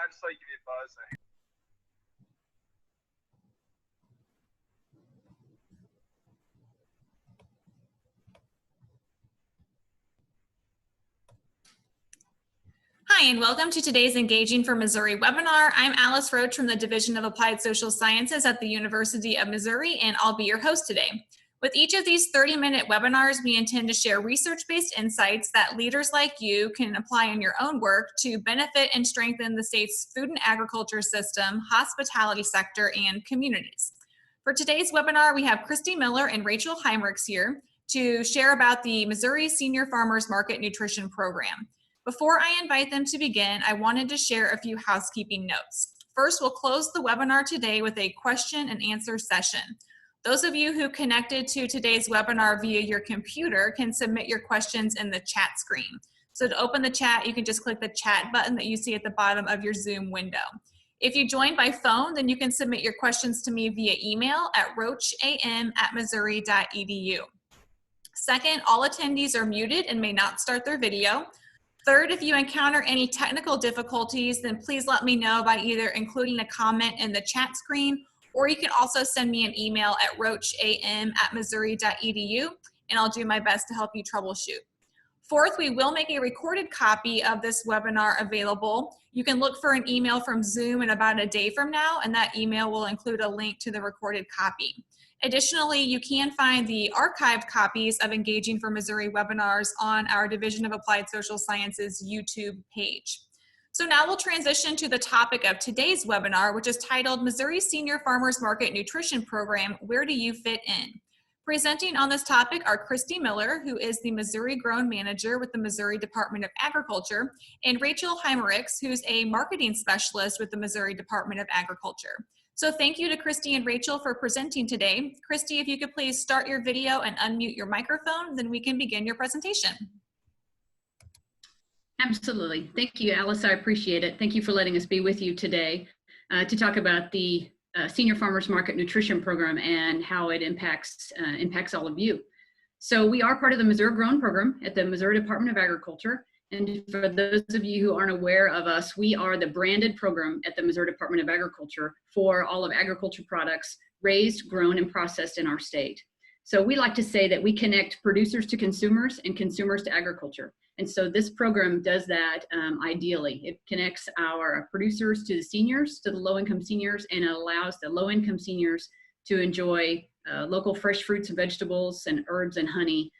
I'll just give you a buzz. Hi, and welcome to today's Engaging for Missouri webinar. I'm Alice Roach from the Division of Applied Social Sciences at the University of Missouri, and I'll be your host today. With each of these 30-minute webinars, we intend to share research-based insights that leaders like you can apply in your own work to benefit and strengthen the state's food and agriculture system, hospitality sector, and communities. For today's webinar, we have Christi Miller and Rachel Heimericks here to share about the Missouri Senior Farmers Market Nutrition Program. Before I invite them to begin, I wanted to share a few housekeeping notes. First, we'll close the webinar today with a question and answer session. Those of you who connected to today's webinar via your computer can submit your questions in the chat screen. So to open the chat, you can just click the chat button that you see at the bottom of your Zoom window. If you joined by phone, then you can submit your questions to me via email at roacham@missouri.edu. Second, all attendees are muted and may not start their video. Third, if you encounter any technical difficulties, then please let me know by either including a comment in the chat screen, or you can also send me an email at roacham@missouri.edu, and I'll do my best to help you troubleshoot. Fourth, we will make a recorded copy of this webinar available. You can look for an email from Zoom in about a day from now, and that email will include a link to the recorded copy. Additionally, you can find the archived copies of Engaging for Missouri webinars on our Division of Applied Social Sciences YouTube page. So now we'll transition to the topic of today's webinar, which is titled Missouri Senior Farmers Market Nutrition Program, Where Do You Fit In? Presenting on this topic are Christi Miller, who is the Missouri Grown Manager with the Missouri Department of Agriculture, and Rachel Heimericks, who's a Marketing Specialist with the Missouri Department of Agriculture. So thank you to Christi and Rachel for presenting today. Christi, if you could please start your video and unmute your microphone, then we can begin your presentation. Absolutely. Thank you, Alice. I appreciate it. Thank you for letting us be with you today to talk about the Senior Farmers Market Nutrition Program and how it impacts all of you. So we are part of the Missouri Grown Program at the Missouri Department of Agriculture. And for those of you who aren't aware of us, we are the branded program at the Missouri Department of Agriculture for all of agriculture products raised, grown, and processed in our state. So we like to say that we connect producers to consumers and consumers to agriculture. And so this program does that ideally. It connects our producers to the seniors, to the low-income seniors, and it allows the low-income seniors to enjoy local fresh fruits and vegetables and herbs and honey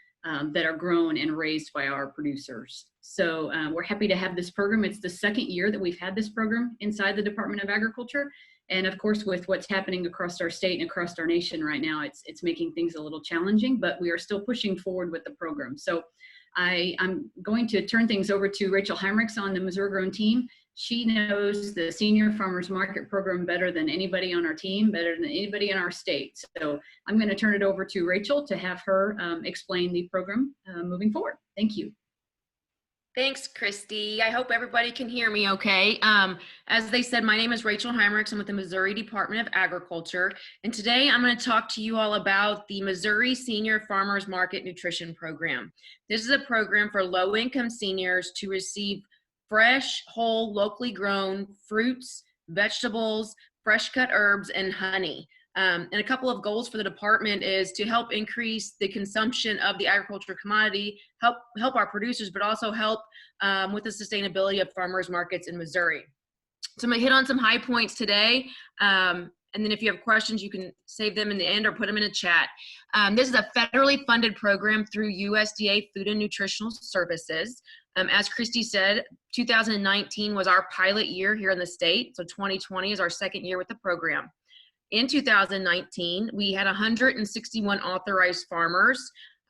that are grown and raised by our producers. So we're happy to have this program. It's the second year that we've had this program inside the Department of Agriculture. And of course, with what's happening across our state and across our nation right now, it's making things a little challenging, but we are still pushing forward with the program. So I'm going to turn things over to Rachel Heimericks on the Missouri Grown team. She knows the Senior Farmers Market Program better than anybody on our team, better than anybody in our state. So I'm going to turn it over to Rachel to have her explain the program moving forward. Thank you. Thanks, Christi. I hope everybody can hear me okay. As they said, my name is Rachel Heimericks. I'm with the Missouri Department of Agriculture. And today I'm going to talk to you all about the Missouri Senior Farmers Market Nutrition Program. This is a program for low-income seniors to receive fresh, whole, locally grown fruits, vegetables, fresh cut herbs, and honey. And a couple of goals for the department is to help increase the consumption of the agriculture commodity, help our producers, but also help with the sustainability of farmers markets in Missouri. So I'm gonna hit on some high points today. And then if you have questions, you can save them in the end or put them in a chat. This is a federally funded program through USDA Food and Nutritional Services. As Christi said, 2019 was our pilot year here in the state. So 2020 is our second year with the program. In 2019, we had 161 authorized farmers.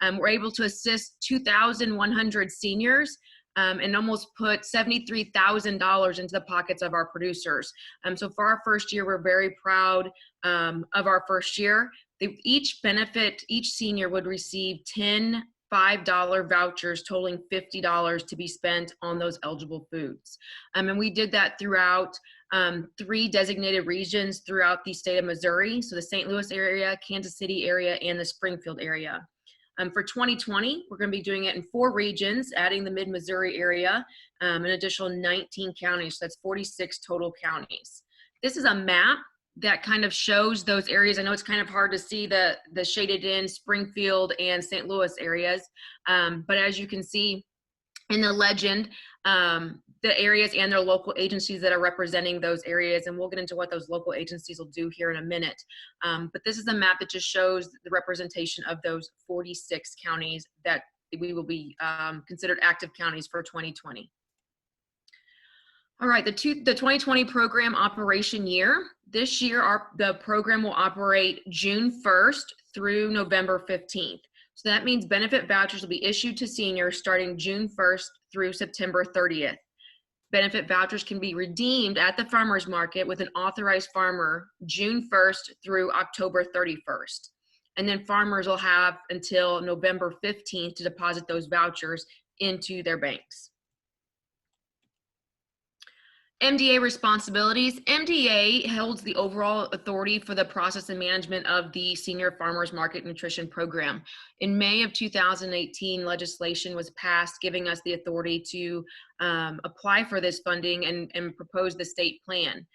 We're able to assist 2,100 seniors and almost put $73,000 into the pockets of our producers. So for our first year, we're very proud of our first year. Each senior would receive 10 $5 vouchers totaling $50 to be spent on those eligible foods. And we did that throughout 3 designated regions throughout the state of Missouri. So the St. Louis area, Kansas City area, and the Springfield area. For 2020, we're going to be doing it in 4 regions, adding the mid-Missouri area, an additional 19 counties. So that's 46 total counties. This is a map that kind of shows those areas. I know it's kind of hard to see the shaded in Springfield and St. Louis areas, but as you can see in the legend, the areas and their local agencies that are representing those areas, and we'll get into what those local agencies will do here in a minute. But this is a map that just shows the representation of those 46 counties that we will be considered active counties for 2020. All right, the 2020 program operation year. This year, the program will operate June 1st through November 15th. So that means benefit vouchers will be issued to seniors starting June 1st through September 30th. Benefit vouchers can be redeemed at the farmer's market with an authorized farmer June 1st through October 31st. And then farmers will have until November 15th to deposit those vouchers into their banks. MDA responsibilities. MDA holds the overall authority for the process and management of the Senior Farmers Market Nutrition Program. In May of 2018, legislation was passed giving us the authority to apply for this funding and propose the state plan.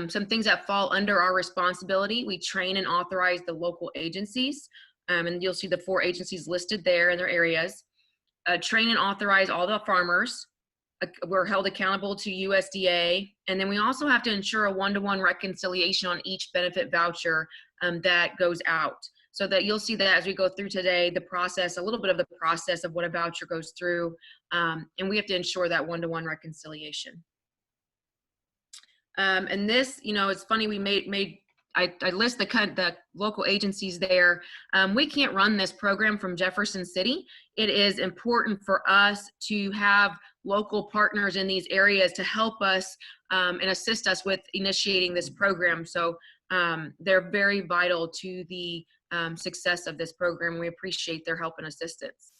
Some things that fall under our responsibility: we train and authorize the local agencies, and you'll see the 4 agencies listed there in their areas. Train and authorize all the farmers. We're held accountable to USDA, and then we also have to ensure a one-to-one reconciliation on each benefit voucher that goes out, so that you'll see that as we go through today, the process, a little bit of the process of what a voucher goes through, and we have to ensure that one-to-one reconciliation. And this, you know, it's funny, I list the local agencies there. We can't run this program from Jefferson City. It is important for us to have local partners in these areas to help us and assist us with initiating this program. So they're very vital to the success of this program. We appreciate their help and assistance.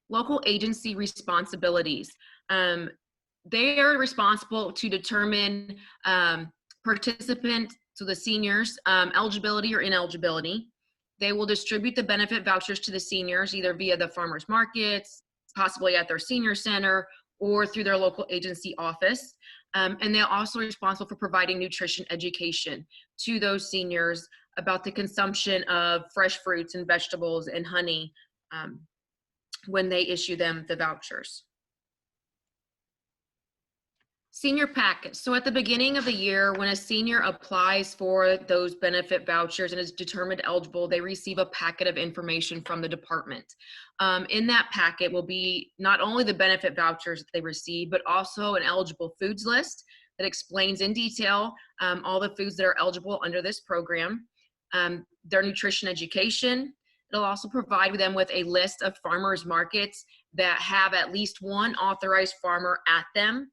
Local agency responsibilities. They are responsible to determine participant, so the seniors, eligibility or ineligibility. They will distribute the benefit vouchers to the seniors either via the farmers markets, possibly at their senior center, or through their local agency office. And they're also responsible for providing nutrition education to those seniors about the consumption of fresh fruits and vegetables and honey when they issue them the vouchers. Senior packets. So at the beginning of the year, when a senior applies for those benefit vouchers and is determined eligible, they receive a packet of information from the department. In that packet will be not only the benefit vouchers that they receive, but also an eligible foods list that explains in detail all the foods that are eligible under this program, their nutrition education. It'll also provide them with a list of farmers markets that have at least one authorized farmer at them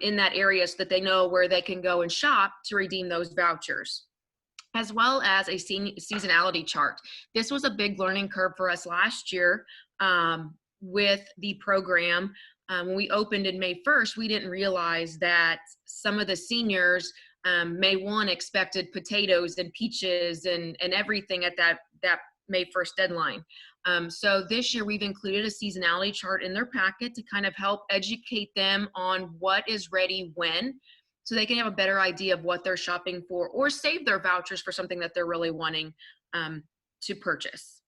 in that area, so that they know where they can go and shop to redeem those vouchers, as well as a seasonality chart. This was a big learning curve for us last year with the program. When we opened in May 1st, we didn't realize that some of the seniors May 1 expected potatoes and peaches and everything at that May 1st deadline. So this year we've included a seasonality chart in their packet to kind of help educate them on what is ready when, so they can have a better idea of what they're shopping for or save their vouchers for something that they're really wanting to purchase.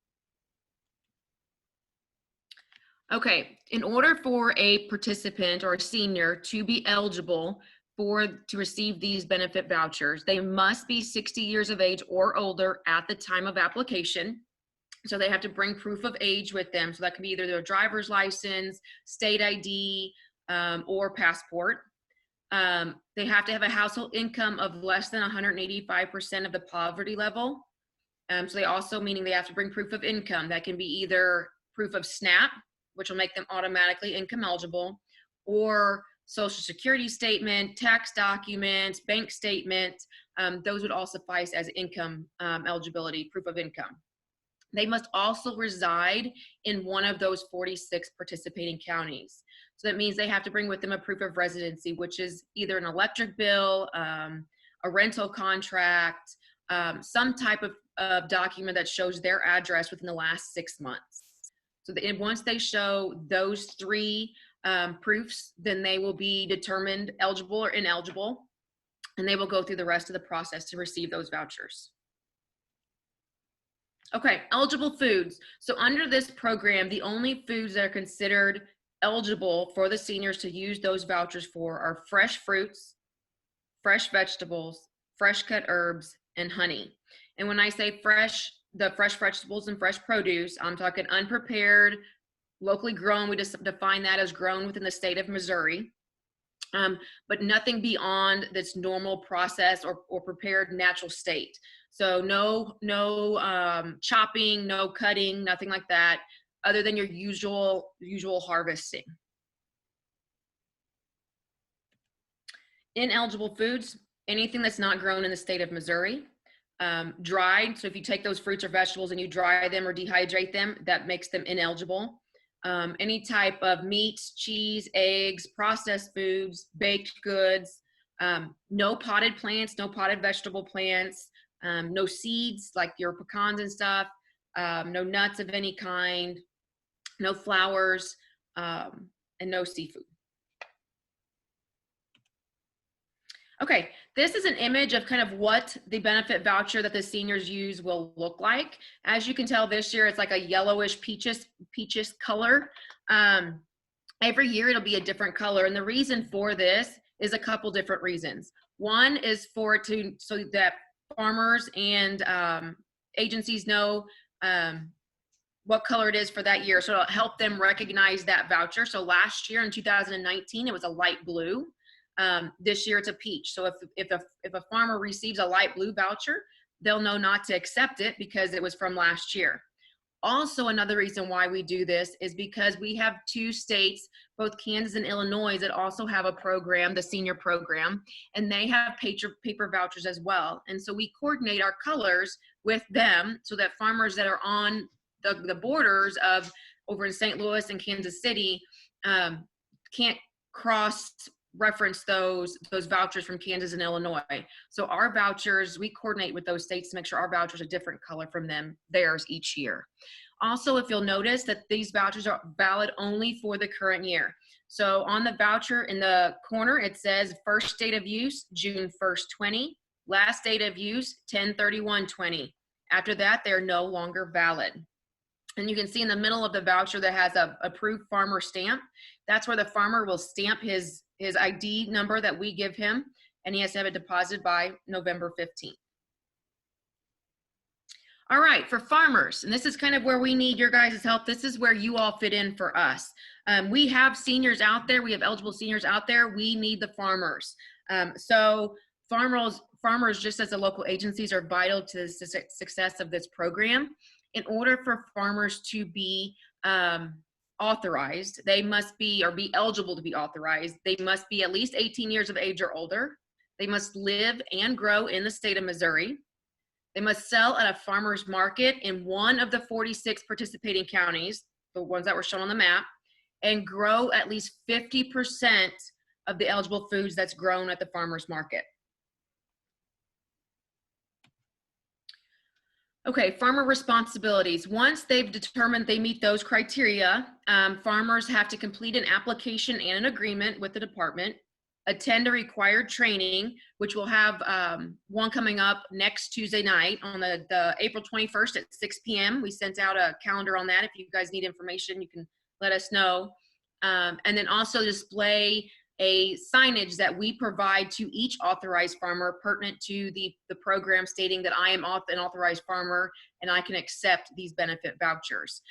Okay, in order for a participant or a senior to be eligible to receive these benefit vouchers, they must be 60 years of age or older at the time of application. So they have to bring proof of age with them. So that can be either their driver's license, state ID, or passport. They have to have a household income of less than 185% of the poverty level. So they also, meaning they have to bring proof of income. That can be either proof of SNAP, which will make them automatically income eligible, or social security statement, tax documents, bank statement. Those would all suffice as income eligibility, proof of income. They must also reside in one of those 46 participating counties. So that means they have to bring with them a proof of residency, which is either an electric bill, a rental contract, some type of document that shows their address within the last 6 months. So once they show those three proofs, then they will be determined eligible or ineligible, and they will go through the rest of the process to receive those vouchers. Okay, eligible foods. So under this program, the only foods that are considered eligible for the seniors to use those vouchers for are fresh fruits, fresh vegetables, fresh cut herbs, and honey. And when I say fresh, the fresh vegetables and fresh produce, I'm talking unprepared, locally grown. We just define that as grown within the state of Missouri. But nothing beyond this normal process or prepared natural state. So no chopping, no cutting, nothing like that, other than your usual harvesting. Ineligible foods, anything that's not grown in the state of Missouri. Dried, so if you take those fruits or vegetables and you dry them or dehydrate them, that makes them ineligible. Any type of meats, cheese, eggs, processed foods, baked goods, no potted plants, no potted vegetable plants, no seeds like your pecans and stuff, no nuts of any kind, no flowers, and no seafood. Okay, this is an image of kind of what the benefit voucher that the seniors use will look like. As you can tell, this year it's like a yellowish peaches color. Every year it'll be a different color, and the reason for this is a couple different reasons. One is so that farmers and agencies know what color it is for that year, so it'll help them recognize that voucher. So last year in 2019 it was a light blue. This year it's a peach. So if a farmer receives a light blue voucher, they'll know not to accept it because it was from last year. Also, another reason why we do this is because we have two states, both Kansas and Illinois, that also have a program, the senior program, and they have paper vouchers as well. And so we coordinate our colors with them so that farmers that are on the borders of over in St. Louis and Kansas City can't cross-reference those vouchers from Kansas and Illinois. So our vouchers, we coordinate with those states to make sure our vouchers are a different color from theirs each year. Also, if you'll notice that these vouchers are valid only for the current year. So on the voucher in the corner, it says first date of use, June 1st, 20, last date of use, 10/31/20. After that, they're no longer valid. And you can see in the middle of the voucher that has a approved farmer stamp. That's where the farmer will stamp his ID number that we give him, and he has to have it deposited by November 15th. All right, for farmers, and this is kind of where we need your guys' help. This is where you all fit in for us. We have seniors out there. We have eligible seniors out there. We need the farmers. So farmers, just as the local agencies, are vital to the success of this program. In order for farmers to be authorized, they must be, or be eligible to be authorized, they must be at least 18 years of age or older. They must live and grow in the state of Missouri. They must sell at a farmer's market in one of the 46 participating counties, the ones that were shown on the map, and grow at least 50% of the eligible foods that's grown at the farmer's market. Okay, farmer responsibilities. Once they've determined they meet those criteria, farmers have to complete an application and an agreement with the department, attend a required training, which we'll have one coming up next Tuesday night on the April 21st at 6 p.m. We sent out a calendar on that. If you guys need information, you can let us know. And then also display a signage that we provide to each authorized farmer pertinent to the program, stating that I am an authorized farmer and I can accept these benefit vouchers.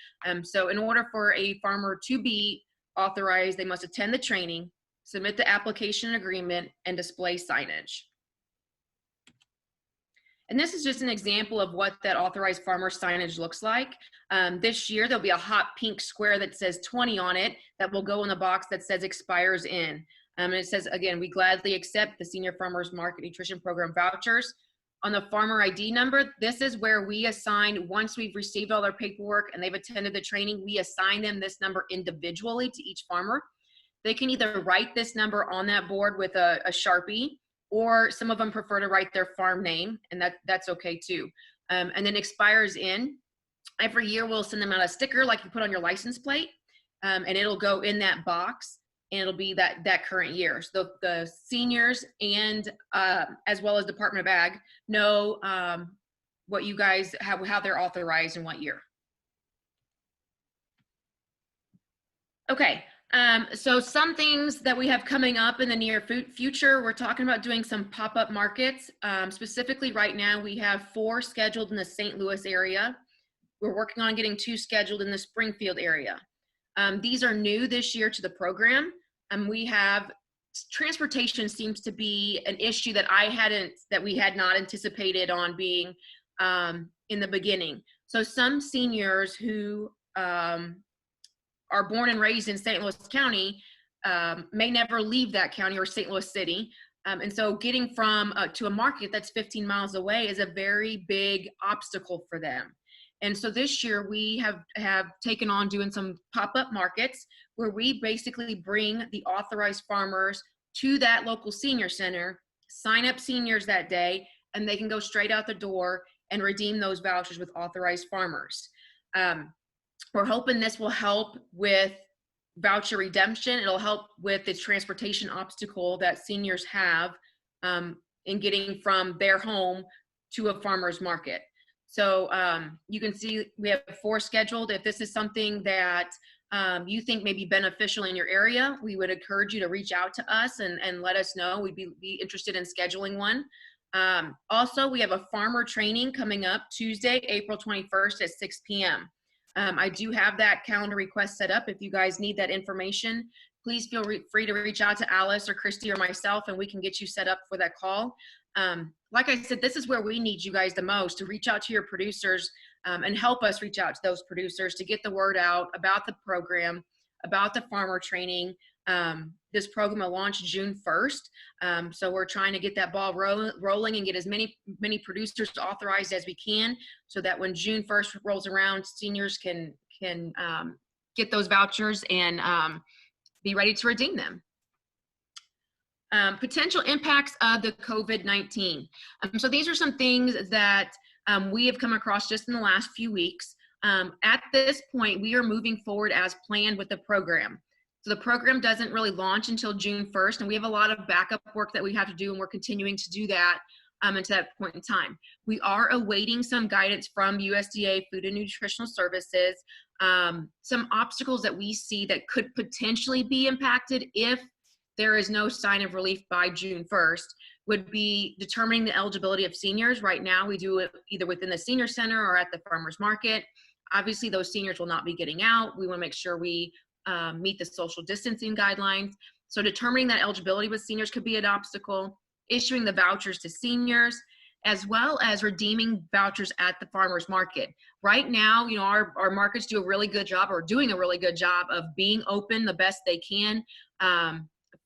So in order for a farmer to be authorized, they must attend the training, submit the application agreement, and display signage. And this is just an example of what that authorized farmer signage looks like. This year, there'll be a hot pink square that says 20 on it that will go in the box that says expires in. And it says, again, we gladly accept the Senior Farmers Market Nutrition Program vouchers. On the farmer ID number, this is where we assign, once we've received all their paperwork and they've attended the training, we assign them this number individually to each farmer. They can either write this number on that board with a Sharpie, or some of them prefer to write their farm name, and that's okay too. And then expires in. Every year we'll send them out a sticker like you put on your license plate, and it'll go in that box, and it'll be that current year. So the seniors and as well as Department of Ag know what you guys have, how they're authorized and what year. Okay, so some things that we have coming up in the near future, we're talking about doing some pop-up markets. Specifically right now, we have 4 scheduled in the St. Louis area. We're working on getting 2 scheduled in the Springfield area. These are new this year to the program. Transportation seems to be an issue that we had not anticipated on being in the beginning. So some seniors who are born and raised in St. Louis County may never leave that county or St. Louis City. And so getting from to a market that's 15 miles away is a very big obstacle for them. And so this year we have taken on doing some pop-up markets where we basically bring the authorized farmers to that local senior center, sign up seniors that day, and they can go straight out the door and redeem those vouchers with authorized farmers. We're hoping this will help with voucher redemption. It'll help with the transportation obstacle that seniors have in getting from their home to a farmer's market. So you can see we have 4 scheduled. If this is something that you think may be beneficial in your area, we would encourage you to reach out to us and let us know. We'd be interested in scheduling one. Also, we have a farmer training coming up Tuesday, April 21st at 6 p.m. I do have that calendar request set up. If you guys need that information, please feel free to reach out to Alice or Christy or myself, and we can get you set up for that call. Like I said, this is where we need you guys the most, to reach out to your producers and help us reach out to those producers to get the word out about the program, about the farmer training. This program will launch June 1st. So we're trying to get that ball rolling and get as many producers authorized as we can, so that when June 1st rolls around, seniors can get those vouchers and be ready to redeem them. Potential impacts of the COVID-19. So these are some things that we have come across just in the last few weeks. At this point, we are moving forward as planned with the program. So the program doesn't really launch until June 1st, and we have a lot of backup work that we have to do, and we're continuing to do that until that point in time. We are awaiting some guidance from USDA Food and Nutritional Services, some obstacles that we see that could potentially be impacted if there is no sign of relief by June 1st, would be determining the eligibility of seniors. Right now, we do it either within the senior center or at the farmer's market. Obviously, those seniors will not be getting out. We want to make sure we meet the social distancing guidelines. So determining that eligibility with seniors could be an obstacle, issuing the vouchers to seniors, as well as redeeming vouchers at the farmer's market. Right now, you know, our markets do a really good job, or doing a really good job of being open the best they can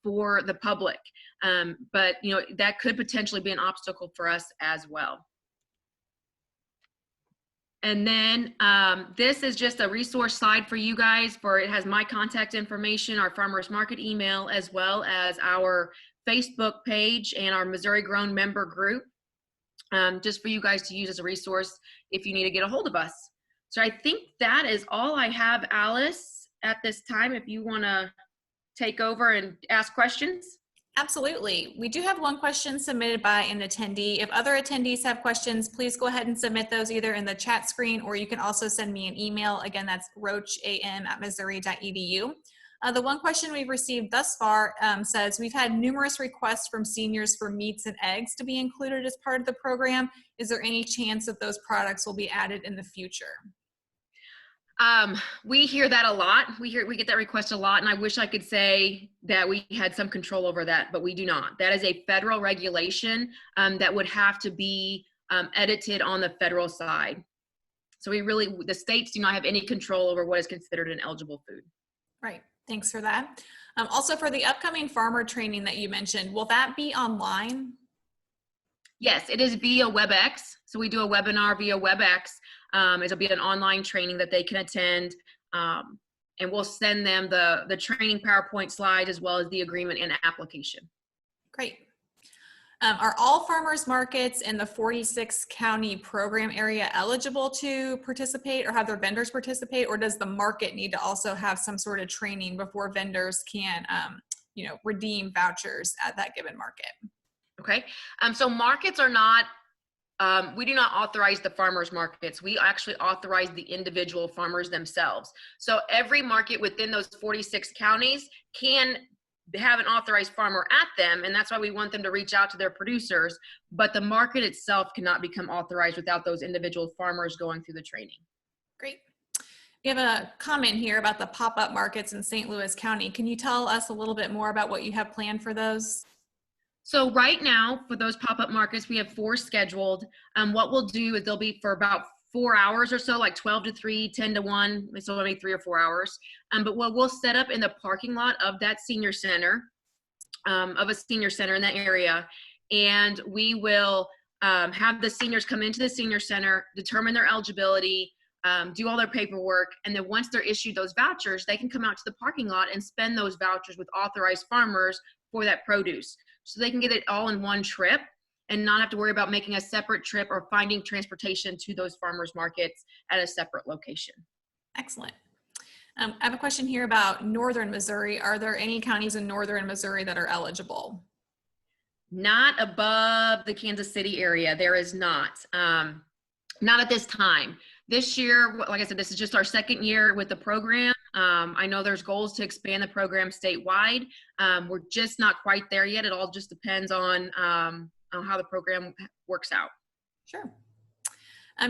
for the public. But, you know, that could potentially be an obstacle for us as well. And then this is just a resource slide for you guys. It has my contact information, our farmers market email, as well as our Facebook page and our Missouri Grown member group, just for you guys to use as a resource if you need to get a hold of us. So I think that is all I have, Alice, at this time, if you want to take over and ask questions. Absolutely. We do have one question submitted by an attendee. If other attendees have questions, please go ahead and submit those either in the chat screen, or you can also send me an email. Again, that's roacham@missouri.edu. The one question we've received thus far says, we've had numerous requests from seniors for meats and eggs to be included as part of the program. Is there any chance that those products will be added in the future? We hear that a lot. We get that request a lot, and I wish I could say that we had some control over that, but we do not. That is a federal regulation that would have to be edited on the federal side. So the states do not have any control over what is considered an eligible food. Right. Thanks for that. Also, for the upcoming farmer training that you mentioned, will that be online? Yes, it is via WebEx. So we do a webinar via WebEx. It'll be an online training that they can attend, and we'll send them the training PowerPoint slides as well as the agreement and application. Great. Are all farmers markets in the 46 county program area eligible to participate or have their vendors participate, or does the market need to also have some sort of training before vendors can, redeem vouchers at that given market? Okay. So markets are not, we do not authorize the farmers markets. We actually authorize the individual farmers themselves. So every market within those 46 counties can have an authorized farmer at them, and that's why we want them to reach out to their producers, but the market itself cannot become authorized without those individual farmers going through the training. Great. We have a comment here about the pop-up markets in St. Louis County. Can you tell us a little bit more about what you have planned for those? So right now, for those pop-up markets, we have 4 scheduled. What we'll do is they'll be for about 4 hours or so, like 12 to 3, 10 to 1, so maybe 3 or 4 hours. But what we'll set up in the parking lot of that senior center, of a senior center in that area, and we will have the seniors come into the senior center, determine their eligibility, do all their paperwork, and then once they're issued those vouchers, they can come out to the parking lot and spend those vouchers with authorized farmers for that produce. So they can get it all in one trip and not have to worry about making a separate trip or finding transportation to those farmers markets at a separate location. Excellent. I have a question here about northern Missouri. Are there any counties in northern Missouri that are eligible? Not above the Kansas City area. There is not. Not at this time. This year, like I said, this is just our 2nd year with the program. I know there's goals to expand the program statewide. We're just not quite there yet. It all just depends on how the program works out. Sure.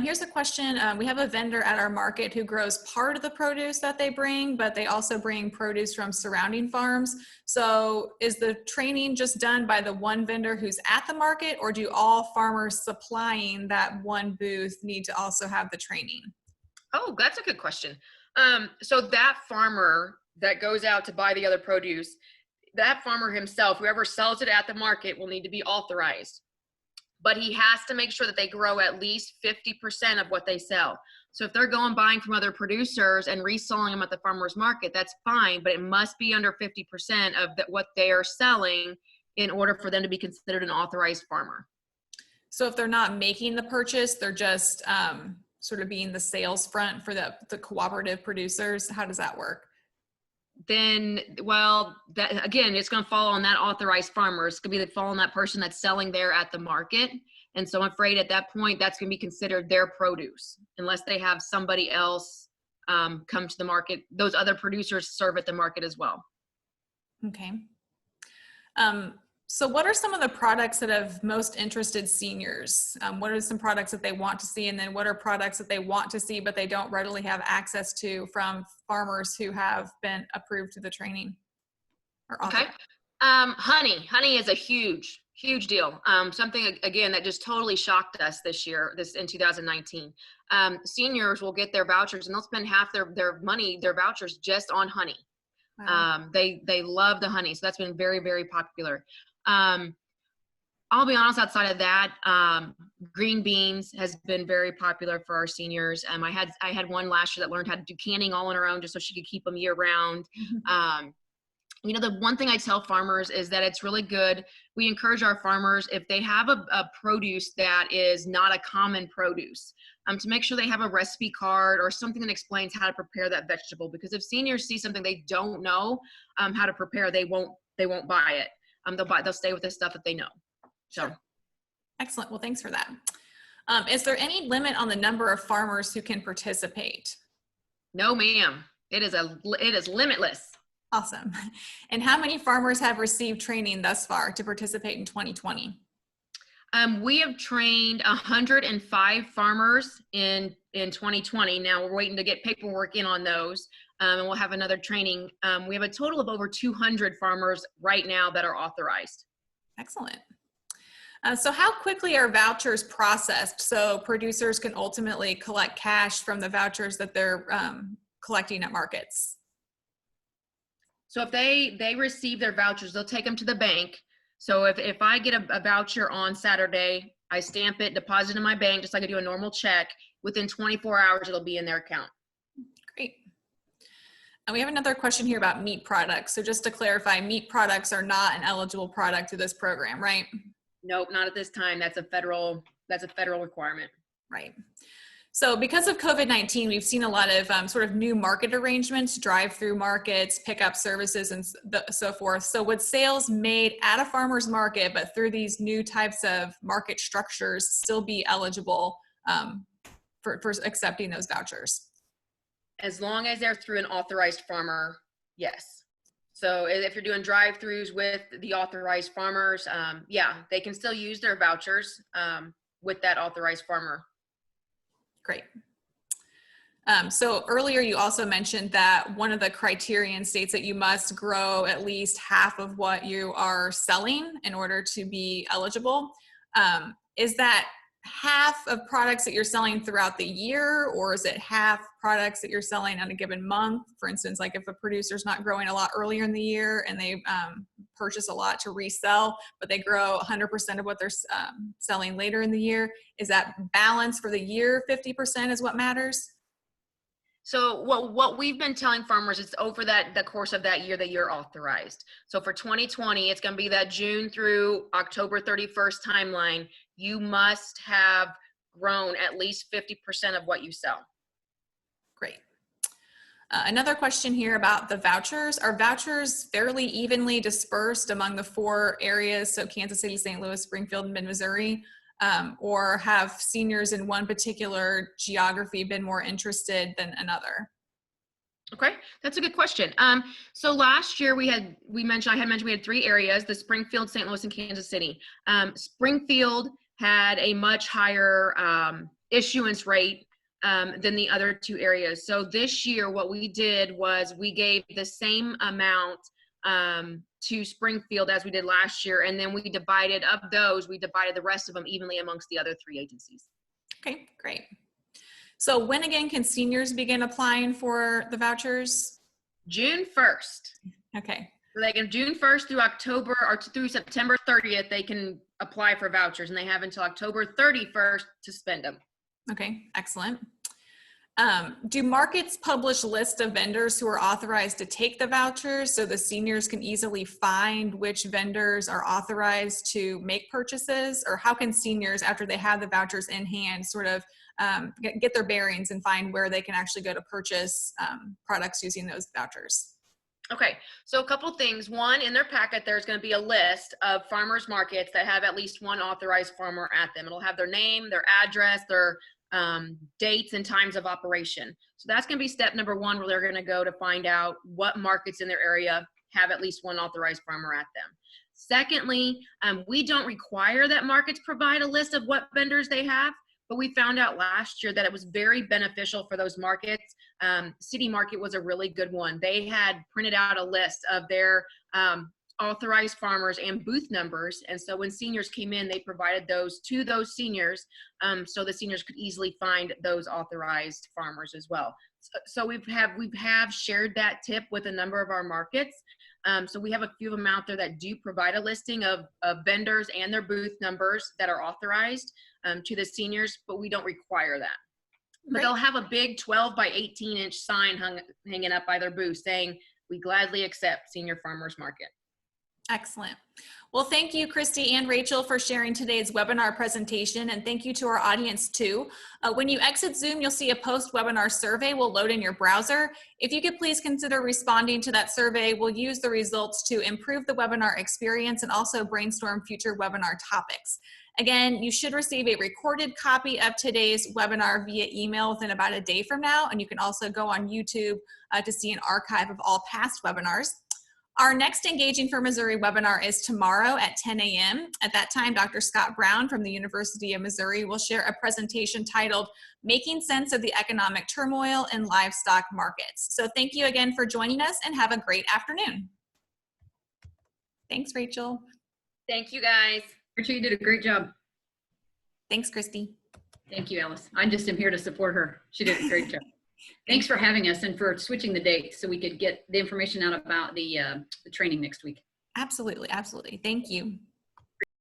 Here's a question. We have a vendor at our market who grows part of the produce that they bring, but they also bring produce from surrounding farms. So is the training just done by the one vendor who's at the market, or do all farmers supplying that one booth need to also have the training? Oh, that's a good question. So that farmer that goes out to buy the other produce, that farmer himself, whoever sells it at the market, will need to be authorized. But he has to make sure that they grow at least 50% of what they sell. So if they're going buying from other producers and reselling them at the farmer's market, that's fine, but it must be under 50% of what they are selling in order for them to be considered an authorized farmer. So if they're not making the purchase, they're just sort of being the sales front for the cooperative producers, how does that work? Then, well, that again, it's going to fall on that authorized farmer. It's going to fall on that person that's selling there at the market. And so I'm afraid at that point, that's going to be considered their produce, unless they have somebody else come to the market. Those other producers serve at the market as well. Okay. So what are some of the products that have most interested seniors? What are some products that they want to see? And then what are products that they want to see, but they don't readily have access to from farmers who have been approved to the training? Okay. Honey is a huge deal. Something, again, that just totally shocked us this year, in 2019. Seniors will get their vouchers and they'll spend half their money, their vouchers, just on honey. Wow. They love the honey. So that's been very, very popular. I'll be honest, outside of that, green beans has been very popular for our seniors. I had one last year that learned how to do canning all on her own just so she could keep them year round. Mm-hmm. The one thing I tell farmers is that it's really good. We encourage our farmers, if they have a produce that is not a common produce, to make sure they have a recipe card or something that explains how to prepare that vegetable. Because if seniors see something they don't know how to prepare, they won't buy it. They'll stay with the stuff that they know. So, sure. Excellent. Well, thanks for that. Is there any limit on the number of farmers who can participate? No, ma'am. It is limitless. Awesome. And how many farmers have received training thus far to participate in 2020? We have trained 105 farmers in 2020. Now we're waiting to get paperwork in on those. And we'll have another training. We have a total of over 200 farmers right now that are authorized. Excellent. So how quickly are vouchers processed so producers can ultimately collect cash from the vouchers that they're collecting at markets? So if they receive their vouchers, they'll take them to the bank. So if I get a voucher on Saturday, I stamp it, deposit it in my bank, just like I do a normal check. Within 24 hours, it'll be in their account. Great. And we have another question here about meat products. So just to clarify, meat products are not an eligible product to this program, right? Nope, not at this time. That's a federal requirement. Right. So because of COVID-19, we've seen a lot of sort of new market arrangements, drive-through markets, pickup services, and so forth. So would sales made at a farmer's market, but through these new types of market structures, still be eligible for accepting those vouchers? As long as they're through an authorized farmer, yes. So if you're doing drive-throughs with the authorized farmers, yeah, they can still use their vouchers with that authorized farmer. Great. So earlier you also mentioned that one of the criterion states that you must grow at least half of what you are selling in order to be eligible. Is that half of products that you're selling throughout the year, or is it half products that you're selling on a given month? For instance, like if a producer's not growing a lot earlier in the year and they purchase a lot to resell, but they grow 100% of what they're selling later in the year, is that balance for the year 50% is what matters? So what we've been telling farmers is over the course of that year that you're authorized. So for 2020, it's going to be that June through October 31st timeline. You must have grown at least 50% of what you sell. Great. Another question here about the vouchers. Are vouchers fairly evenly dispersed among the 4 areas, so Kansas City, St. Louis, Springfield, and Mid-Missouri? Or have seniors in one particular geography been more interested than another? Okay, that's a good question. So last year I had mentioned we had 3 areas: the Springfield, St. Louis, and Kansas City. Springfield had a much higher issuance rate than the other 2 areas. So this year, what we did was we gave the same amount to Springfield as we did last year, and then we divided the rest of them evenly amongst the other 3 agencies. Okay, great. So when again can seniors begin applying for the vouchers? June 1st. Okay. So they can June 1st through October or through September 30th, they can apply for vouchers, and they have until October 31st to spend them. Okay, excellent. Do markets publish lists of vendors who are authorized to take the vouchers so the seniors can easily find which vendors are authorized to make purchases? Or how can seniors, after they have the vouchers in hand, sort of get their bearings and find where they can actually go to purchase products using those vouchers? Okay, so a couple things. One, in their packet, there's going to be a list of farmers markets that have at least one authorized farmer at them. It'll have their name, their address, their dates and times of operation. So that's going to be step number 1, where they're going to go to find out what markets in their area have at least one authorized farmer at them. Secondly, we don't require that markets provide a list of what vendors they have, but we found out last year that it was very beneficial for those markets. City Market was a really good one. They had printed out a list of their authorized farmers and booth numbers, and so when seniors came in, they provided those to those seniors, so the seniors could easily find those authorized farmers as well. So we have shared that tip with a number of our markets. So we have a few of them out there that do provide a listing of vendors and their booth numbers that are authorized to the seniors, but we don't require that. But they'll have a big 12 by 18 inch sign hanging up by their booth saying, "We gladly accept Senior Farmers Market." Excellent. Well, thank you, Christy and Rachel, for sharing today's webinar presentation, and thank you to our audience too. When you exit Zoom, you'll see a post-webinar survey will load in your browser. If you could please consider responding to that survey, we'll use the results to improve the webinar experience and also brainstorm future webinar topics. Again, you should receive a recorded copy of today's webinar via email within about a day from now, and you can also go on YouTube to see an archive of all past webinars. Our next Engaging for Missouri webinar is tomorrow at 10 a.m. At that time, Dr. Scott Brown from the University of Missouri will share a presentation titled Making Sense of the Economic Turmoil in Livestock Markets. So thank you again for joining us, and have a great afternoon. Thanks, Rachel. Thank you, guys. Rachel, you did a great job. Thanks, Christy. Thank you, Alice. I just am here to support her. She did a great job. Thanks for having us and for switching the dates so we could get the information out about the training next week. Absolutely, absolutely. Thank you.